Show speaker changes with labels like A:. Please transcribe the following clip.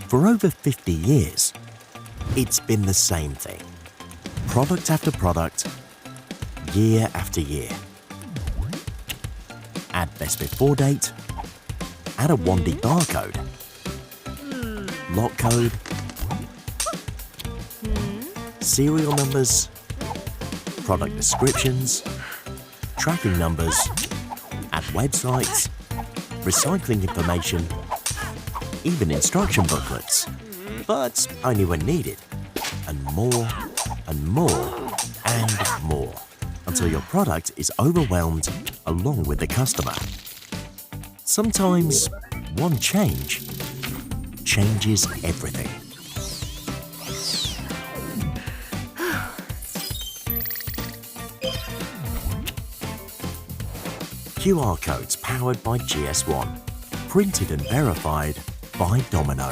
A: For over 50 years, it's been the same thing. Product after product, year after year. Add best before date, add a 1D barcode, lot code, serial numbers, product descriptions, tracking numbers, add websites, recycling information, even instruction booklets, but only when needed, and more and more and more, until your product is overwhelmed along with the customer. Sometimes one change changes everything. QR codes powered by GS1, printed and verified by Domino.